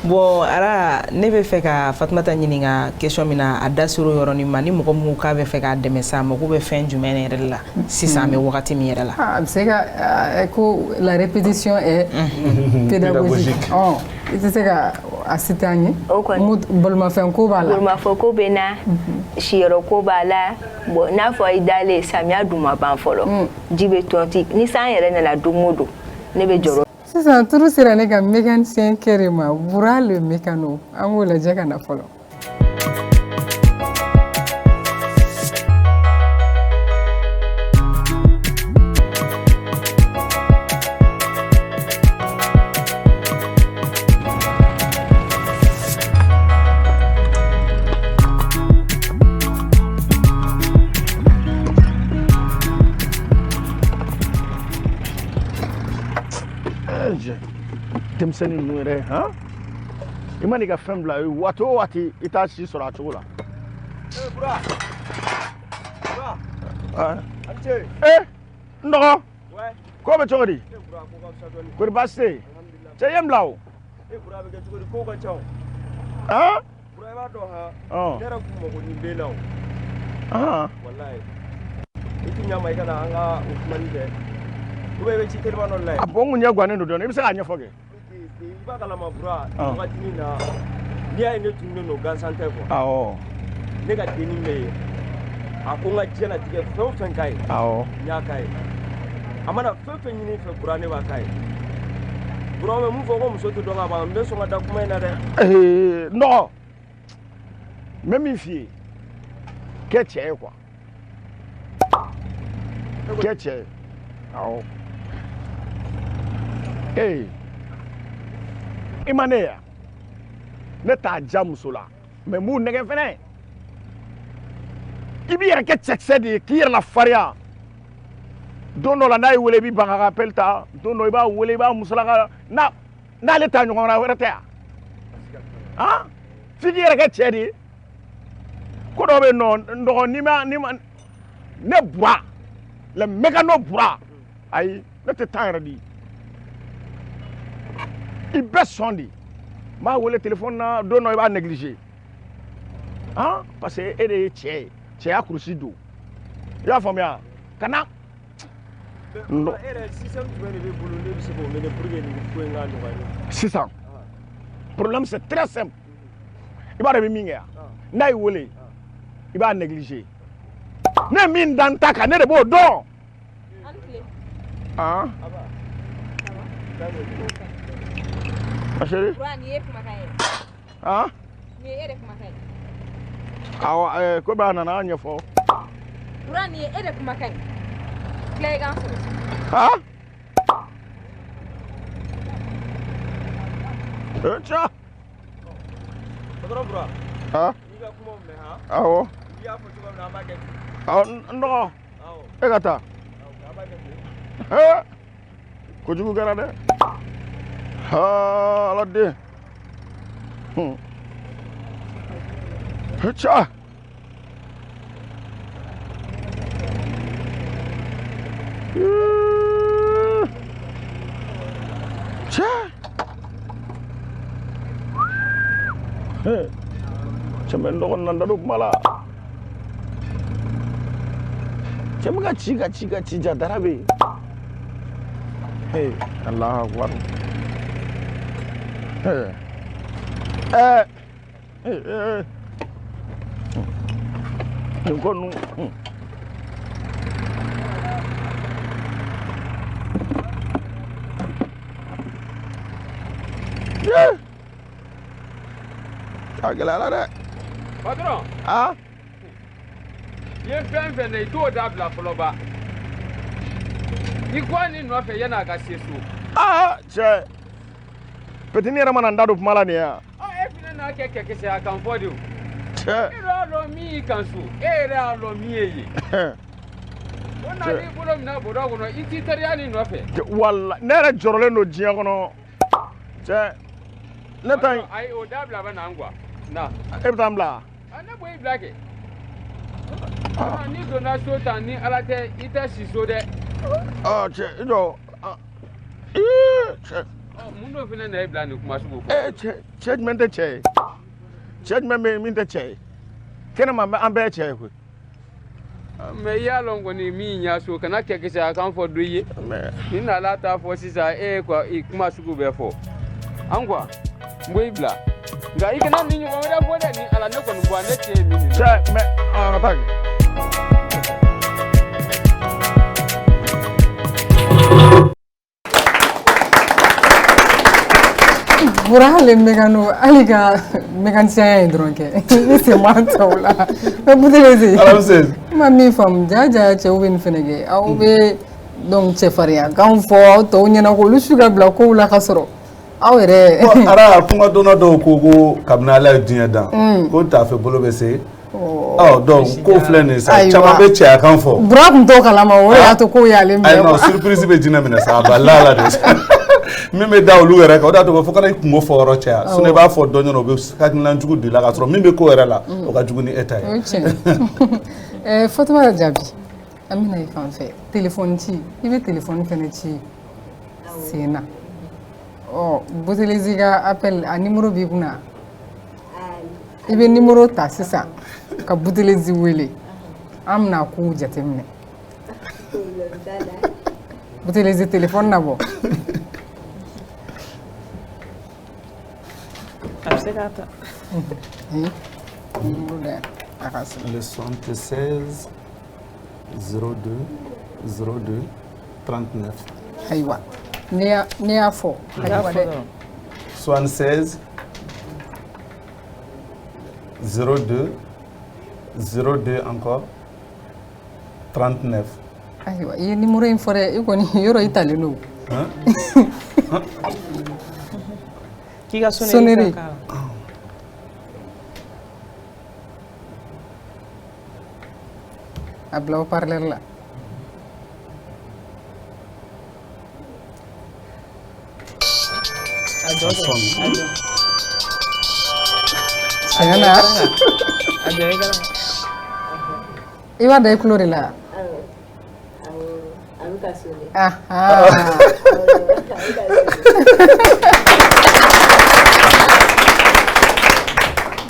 bon ara ne bɛ fɛ ka Fatumata ɲininka question min na a da sero yɔrɔnin ma ni mɔgɔ mun k'a bɛ fɛ k'a dɛmɛ sa mako bɛ fɛn jumɛn yɛrɛ la sisan an bɛ wagati min yɛrɛ la a bɛ se ka ko la répétition est pédagogique i tɛ se ka a citer an ye bolimafɛn ko b'a la bolimafɛn ko bɛ na siyɔrɔ ko b'a la bon n'a fɔ i dalen samiya dun ma ban fɔlɔ ji bɛ tɔnti ni san yɛrɛ nana don o don ne bɛ jɔrɔ sisan turu sera ne ka mécanicien kɛ de ma Bura le mécano an k'o lajɛ ka na fɔlɔ denmisɛnnin ninnu yɛrɛ han i ma n'i ka fɛn bila waati o waati i t'a si sɔrɔ a cogo la n dɔgɔ ko bɛ cogo di kori baasi tɛ yen cɛ i ye n bila o han i b'a dɔn ha ne yɛrɛ kun mago nin bɛ la o walayi i ti ɲa ma i ka na an ka o kumani kɛ ou bien i bɛ ci telefɔni dɔ la yen a bon n kun ɲɛ gannen don dɔɔnin i bɛ se k'a ɲɛfɔ kɛ i b'a kalama Bura wagati na n'i y'a ye ne tununnen don gansan tɛ quoi awɔ ne ka denni bɛ yen a ko n ka diɲɛlatigɛ fɛn o fɛn ka ye n y'a k'a ye a mana fɛn fɛn ɲini fɛ Bura ne b'a k'a ye Bura bɛ mun fɔ ko muso tɛ dɔn ka ban n bɛ sɔn ka da kuma in na dɛ n dɔgɔ n bɛ min f'i ye kɛ cɛ ye quoi kɛ cɛ ye awɔ i ma ne ye ne t'a ja muso la mais n b'u nɛgɛ fɛnɛ i b'i yɛrɛ kɛ cɛkisɛ de ye k'i yɛrɛ la farinya don dɔ la n'a y'i wele i b'i ban ka appel ta don dɔ i b'a wele i b'a musolaka n'ale ta ɲɔgɔn na wɛrɛ tɛ yan han f'i k'i yɛrɛ kɛ cɛ de ye ko dɔ bɛ yen nɔ n dɔgɔ n'i ma ne Bura le mécano Bura ayi ne tɛ temps yɛrɛ di i bɛ sɔn de n b'a wele téléphone na don dɔ i b'a négliger han parce que e de ye cɛ ye cɛya kurusi don i y'a faamuya ka na e yɛrɛ système jumɛn de b'e bolo ne bɛ se k'o mene pour que nin ko in ka nɔgɔya sisan problème c'est très simple i b'a dɔn i bɛ min kɛ yan n'a y'i wele i b'a négliger ne ye min da n ta kan ne de b'o dɔn han ma chérie han awɔ ko b'a nana an ɲɛfɔ Bura nin ye e de kumakan ye Ha? Echa. Patron bra. Ha? Ni ga kuma me ha? Awo. Ya fo tuba na ba ke. No. Awo. Egata. Awo ba ke. Ha? Ko jugu gara de. Ha, la de. Echa. Cha. Cemen dogon nan daduk mala. Cemga ciga darabe. Hey, Allah Akbar. Ngonu. Agala la. Patron. Ah? Ye fɛn ne to dabila fɔlɔ ba. Ni kwa ni nɔfɛ yana ka se so. Ah, cɛ. Petit ni yɛrɛ mana n da don kuma la nin ye yan. E fana n'a kɛ kɛkisɛ a kan fɔ de o. Cɛ. E y'a dɔn min y'i kan so, e yɛrɛ y'a dɔn min ye yen. O na n'i bolo minɛ bɔrɔ kɔnɔ i t'i teriya nin nɔfɛ. Wala, ne yɛrɛ jɔrɔlen don diɲɛ kɔnɔ. Cɛ. Ne ta in. Ayi o dabila bɛ na n kuwa. Na. E bɛ taa n bila. Ne bɔ i bila kɛ. Ni donna so tan ni ala tɛ i tɛ si so dɛ. Cɛ i jɔ. Cɛ. Mun dɔ fana na e bila nin kuma sugu kɔ. Cɛ jumɛn tɛ cɛ ye? Cɛ jumɛn bɛ yen min tɛ cɛ ye? Kɛnɛma an bɛɛ ye cɛ ye koyi. Mɛ i y'a lɔn kɔni min y'a so kana kɛ kisɛ a kan fɔ do i ye. Ni n'ala t'a fɔ sisan e ye i kuma sugu bɛɛ fɔ. An quoi n bɔ i bila. Nka i kana nin ɲɔgɔn wɛrɛ fɔ dɛ ni ala ne kɔni bɔ ne cɛ ye min. Cɛ mɛ ka taa kɛ. Bura hali mekano hali ka mécanicien ye dɔrɔn kɛ i sen ma tɔw la mɛ Boutelezi ma min faamu jaja cɛw bɛ nin fɛnɛ kɛ aw bɛ donc cɛfarinya k'anw fɔ aw tɔw ɲɛna k'olu su ka bila kow la ka sɔrɔ aw yɛrɛ. Ara kuma donna dɔw ko kabini Ala ye diɲɛ dan ko t'a fɛ bolo bɛ se. Donc ko filɛ nin sa caman bɛ cɛya kan fɔ. Bura tun t'o kalama o de y'a to kow y'ale minɛ. Ayi non surprise bɛ jinɛ minɛ sa a balila la de. Min bɛ da olu yɛrɛ kan o de y'a to fo kana i kungo fɔ yɔrɔ caya sinon i b'a fɔ dɔ ɲɛna o bɛ hakilinajugu de la ka sɔrɔ min bɛ ko yɛrɛ la o ka jugu ni e ta ye. O ye tiɲɛ. Fatumata Jaabi an bɛna i fan fɛ téléphone ci i bɛ téléphone fɛnɛ ci sen na. Boutelezi ka appel a numéro b'i kunna i bɛ numéro ta sisan ka Boutelezi wele an bɛna kow jateminɛ. Boutelezi téléphone na bɔ. Le 76 02 02 39. Ayiwa ne y'a fɔ. 76 02 02 encore 39. Ayiwa i ye numéro in fɔ dɛ i kɔni yɔrɔ i talen don. K'i ka sonnerie k'a la. A bila o parleur la. Tiɲɛ na. I b'a da i tulo de la. A bɛ ka sonner.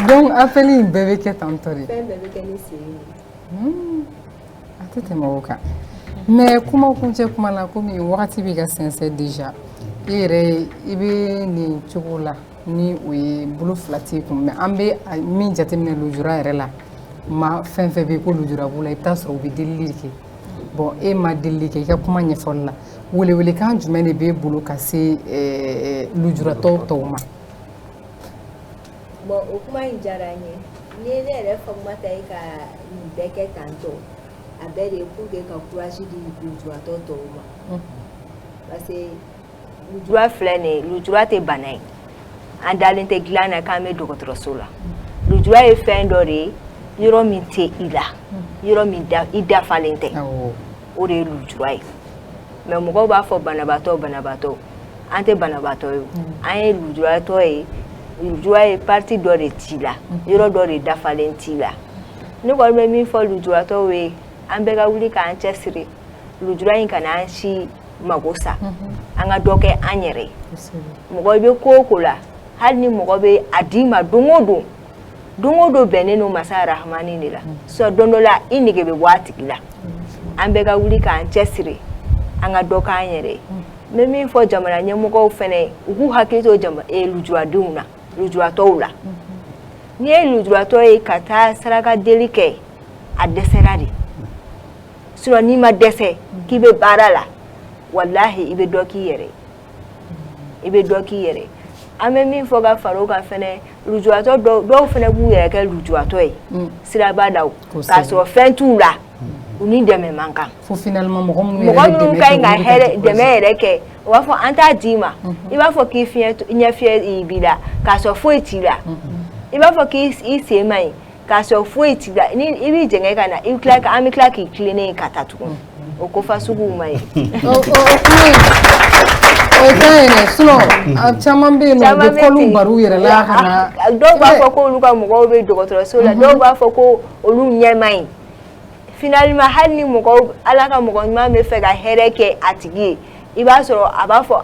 Donc appel in bɛɛ bɛ kɛ tantɔ de. Fɛn bɛɛ bɛ kɛ ni sen ye. A tɛ tɛmɛ o kan. Mais kuma kuncɛ kuma la komi wagati bɛ ka sɛnsɛn déjà i yɛrɛ i bɛ nin cogo la ni o ye bolo fila t'i kun mais an bɛ min jateminɛ lujura yɛrɛ la ma fɛn fɛn bɛ yen ko lujura b'u la i bɛ taa sɔrɔ u bɛ delili de kɛ bon e ma delili kɛ i ka kuma ɲɛfɔli la welewelekan jumɛn de b'e bolo ka se lujuratɔw tɔw ma. Bon o kuma in diyara n ye ni ne yɛrɛ Fatumata ye ka nin bɛɛ kɛ tantɔ a bɛɛ de pour que ka courage di lujuratɔ tɔw ma parce que lujura filɛ nin ye lujura tɛ bana ye an dalen tɛ dilan na k'an bɛ dɔgɔtɔrɔso la lujura ye fɛn dɔ de ye yɔrɔ min tɛ i la yɔrɔ min i dafalen tɛ o de ye lujura ye mais mɔgɔw b'a fɔ banabaatɔ an tɛ banabaatɔ ye an ye lujuratɔ ye lujura ye parti dɔ de t'i la yɔrɔ dɔ de dafalen t'i la ne kɔni bɛ min fɔ lujuratɔw ye an bɛɛ ka wuli k'an cɛsiri lujura in kana an si mago sa an ka dɔ kɛ an yɛrɛ mɔgɔ i bɛ ko o ko la hali ni mɔgɔ bɛ a d'i ma don o don bɛnnen don masa rahamani de la sɔ don dɔ la i nege bɛ bɔ a tigi la an bɛɛ ka wuli k'an cɛsiri an ka dɔ k'an yɛrɛ n bɛ min fɔ jamana ɲɛmɔgɔw fɛnɛ u k'u hakili to lujuradenw na lujuratɔw la n'i ye lujuratɔ ye ka taa saraka deli kɛ a dɛsɛra de sinon n'i ma dɛsɛ k'i bɛ baara la walahi i bɛ dɔ k'i yɛrɛ an bɛ min fɔ ka fara o kan fɛnɛ lujuratɔ dɔw fɛnɛ b'u yɛrɛ kɛ lujuratɔ ye siraba daw k'a sɔrɔ fɛn t'u la u ni dɛmɛ man kan fo finalement mɔgɔ minnu ka ɲi ka dɛmɛ yɛrɛ kɛ u b'a fɔ an t'a d'i ma i b'a fɔ k'i ɲɛfiyɛ b'i la k'a sɔrɔ foyi t'i la i b'a fɔ k'i sen man ɲi k'a sɔrɔ foyi t'i la ni i b'i jɛngɛ ka na an bɛ tila k'i tilennen ka taa tugun o ko fasuguw man o ye kan yɛrɛ sinon caman bɛ yen nɔ u bɛ kɔlu baro yɛrɛ la ka na dɔw b'a fɔ ko olu ka mɔgɔw bɛ dɔgɔtɔrɔso la dɔw b'a fɔ ko olu ɲɛ man ɲi finalement hali ni ala ka mɔgɔ ɲuman bɛ fɛ ka hɛrɛ kɛ a tigi ye i b'a sɔrɔ a b'a fɔ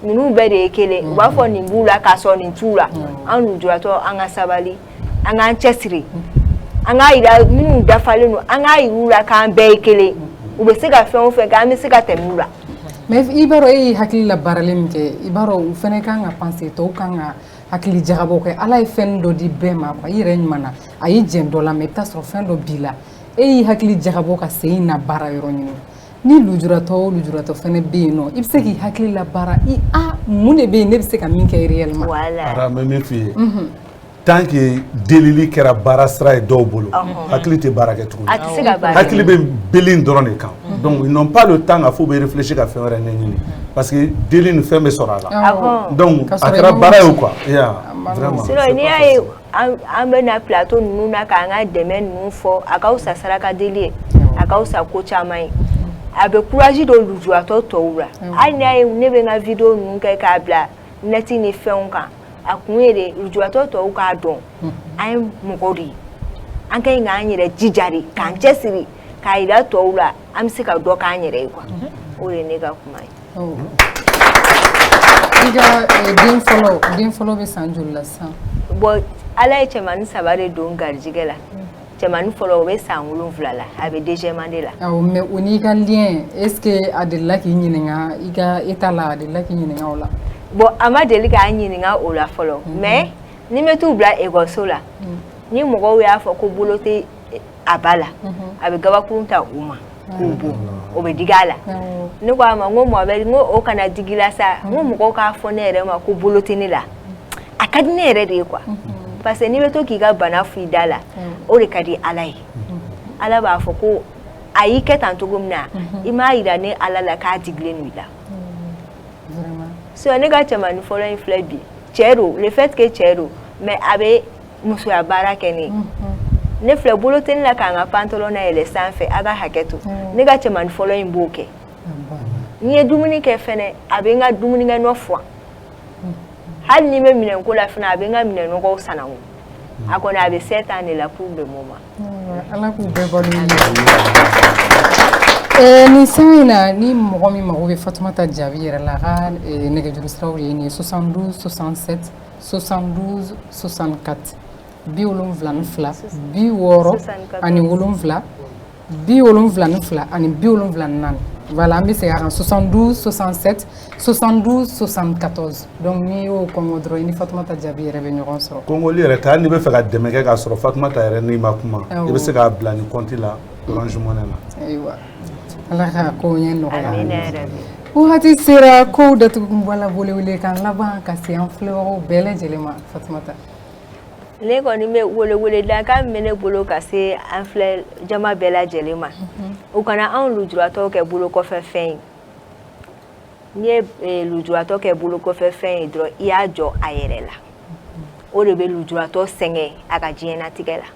ninnu bɛɛ de ye kelen u b'a fɔ nin b'u la k'a sɔrɔ nin t'u la an lujuratɔ an ka sabali an k'an cɛsiri an k'a yira minnu dafalen don an k'a yir'u la k'an bɛɛ ye kelen u bɛ se ka fɛn o fɛn kɛ an bɛ se ka tɛmɛ u la mais i b'a dɔn e ye hakili la baaralen min kɛ i b'a dɔn u fɛnɛ kan ka penser tɔw kan ka hakili jagabɔ kɛ ala ye fɛn dɔ di bɛɛ ma quoi i yɛrɛ ɲuman na a y'i jɛn dɔ la mais i bɛ taa sɔrɔ fɛn dɔ b'i la e y'i hakili jagabɔ ka segin na baara yɔrɔ ɲini ni lujuratɔ o lujuratɔ fɛnɛ bɛ yen nɔ i bɛ se k'i hakili la baara mun de bɛ yen ne bɛ se ka min kɛ réellement ara mɛ min f'i ye tant que delili kɛra baara sira ye dɔw bolo hakili tɛ baara kɛ tuguni hakili bɛ beli dɔrɔn de kan donc ils n'ont pas le temps ka fɔ u bɛ réfléchir ka fɛn wɛrɛ ɲɛɲini parce que deli ni fɛn bɛ sɔrɔ a la donc a kɛra baara ye quoi vraiment sinon n'i y'a ye an bɛ na plateau ninnu na k'an ka dɛmɛ ninnu fɔ a ka fisa saraka deli ye a ka fisa ko caman ye a bɛ courage don lujuratɔ tɔw la hali n'i y'a ye ne bɛ n ka vidéo ninnu kɛ k'a bila net ni fɛnw kan a kun ye de lujuratɔ tɔw k'a dɔn an ye mɔgɔ de ye an ka ɲi k'an yɛrɛ jija de k'an cɛsiri k'a yira tɔw la an bɛ se ka dɔ k'an yɛrɛ ye quoi o de ye ne ka kuma ye. i ka den fɔlɔ bɛ san joli la sisan. bon ala ye cɛmanin 3 de don garijɛgɛ la cɛmanin fɔlɔ o bɛ san 7 la a bɛ deuxième de la. awɔ mais o n'i ka lien est ce que a delila k'i ɲininka i ka état la a delila k'i ɲininka o la. bon a ma deli k'an ɲininka o la fɔlɔ mais ni bɛ t'u bila ekɔliso la ni mɔgɔw y'a fɔ ko bolo tɛ a ba la a bɛ gabakurun ta u ma k'u bon o bɛ digi a la ne ko a ma n ko Mohamed n ko o kana digi la sa n ko mɔgɔw k'a fɔ ne yɛrɛ ma ko bolo tɛ ne la a ka di ne yɛrɛ de ye quoi parce que n'i bɛ to k'i ka bana f'i da la o de ka di ala ye ala b'a fɔ ko a y'i kɛ tan cogo min na i m'a yira ne ala la k'a digilen don i la. so ne ka cɛmanin fɔlɔ in filɛ bi cɛ don le fait que cɛ don mais a bɛ musoya baara kɛ ne ne filɛ bolo tɛ ne la k'an ka pantalon na yɛlɛ sanfɛ a ka hakɛ to ne ka cɛmanin fɔlɔ in b'o kɛ n'i ye dumuni kɛ fɛnɛ a bɛ n ka dumunikɛ nɔ furan hali ni bɛ minɛnko la fana a bɛ n ka minɛnɔgɔw sanango a kɔni a bɛ 7 ans de la pour le moment. ala k'u bɛɛ balo nin san in na ni mɔgɔ min mago bɛ Fatumata Jaabi yɛrɛ la a ka nɛgɛjuru siraw ye nin ye 72 67 72 64 72 60 ani 7 72 ani 74 voilà an bɛ segin a kan 72 67 72 74 donc n'i y'o kɔngɔ dɔrɔn i ni Fatumata Jaabi yɛrɛ bɛ ɲɔgɔn sɔrɔ. kɔngɔli yɛrɛ tɛ hali n'i bɛ fɛ ka dɛmɛ kɛ k'a sɔrɔ Fatumata yɛrɛ n'i ma kuma i bɛ se k'a bila ni compte la Orange Money la. ayiwa ala ka kow ɲɛ nɔgɔya. wagati sera kow datugu kun bɔla wele kan laban ka se an filɛbagaw bɛɛ lajɛlen ma Fatumata. ne kɔni bɛ wele da kan bɛ ne bolo ka se an filɛ jama bɛɛ lajɛlen ma u kana anw lujuratɔw kɛ bolo kɔfɛ fɛn ye n'i ye lujuratɔ kɛ bolo kɔfɛ fɛn ye dɔrɔn I y'a jɔ a yɛrɛ la o de bɛ lujuratɔ sɛgɛn a ka diɲɛlatigɛ la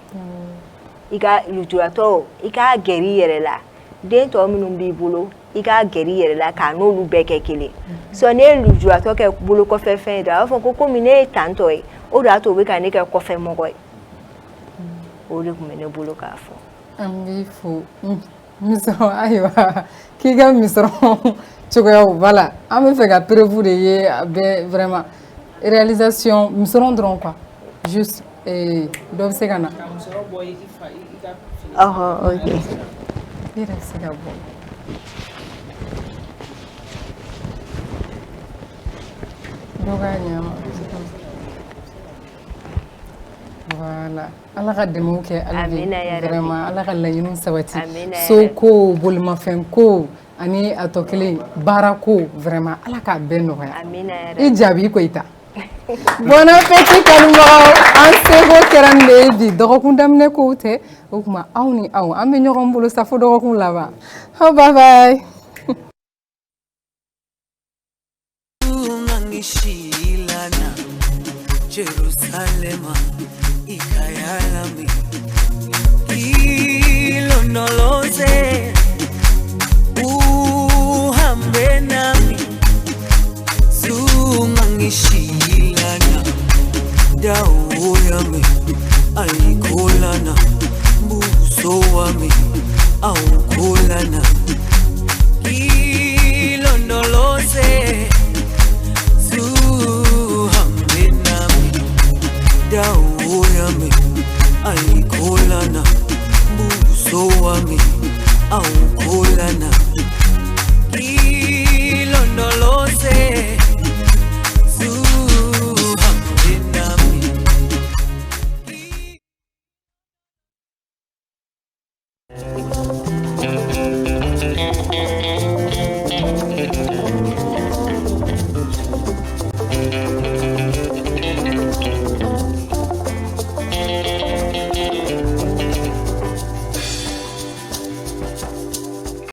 I ka lujuratɔ I k'a gɛrɛ I yɛrɛ la den tɔ minnu b'i bolo I k'a gɛrɛ I yɛrɛ la k'a n'olu bɛɛ kɛ kelen sɔ ne ye lujuratɔ kɛ bolo kɔfɛ fɛn ye dɔrɔn a b'a fɔ ko komi ne ye tantɔ ye o de y'a to o bɛ ka ne kɛ kɔfɛ mɔgɔ ye o de tun bɛ ne bolo k'a fɔ an b'i fo misɔrɔ ayiwa k'i ka misɔrɔ cogoyaw voilà an bɛ fɛ ka preuve de ye a bɛ vraiment réalisation misɔrɔ dɔrɔn quoi juste dɔ bɛ se ka na ok i yɛrɛ bɛ se ka bɔ dɔ k'a ɲɛma voilà ala ka dɛmɛw kɛ ala de vraiment ala ka laɲiniw sabati so ko bolimafɛn ko ani a tɔ kelen baara ko vraiment ala k'a bɛɛ nɔgɔya I jaabi Koyita bon appétit kanubagaw an seko kɛra nin de ye bi dɔgɔkun daminɛ kow tɛ o tuma aw ni aw an bɛ ɲɔgɔn bolo sa fo dɔgɔkun laban bye bye Jerusalema ikayalami ilonoloze uhambe nami sungangishilana dawo yami ayikholana buso wami awukholana ilondoloze dawo yami ayikholana buso wami awukholana ilondoloze zuhambe nami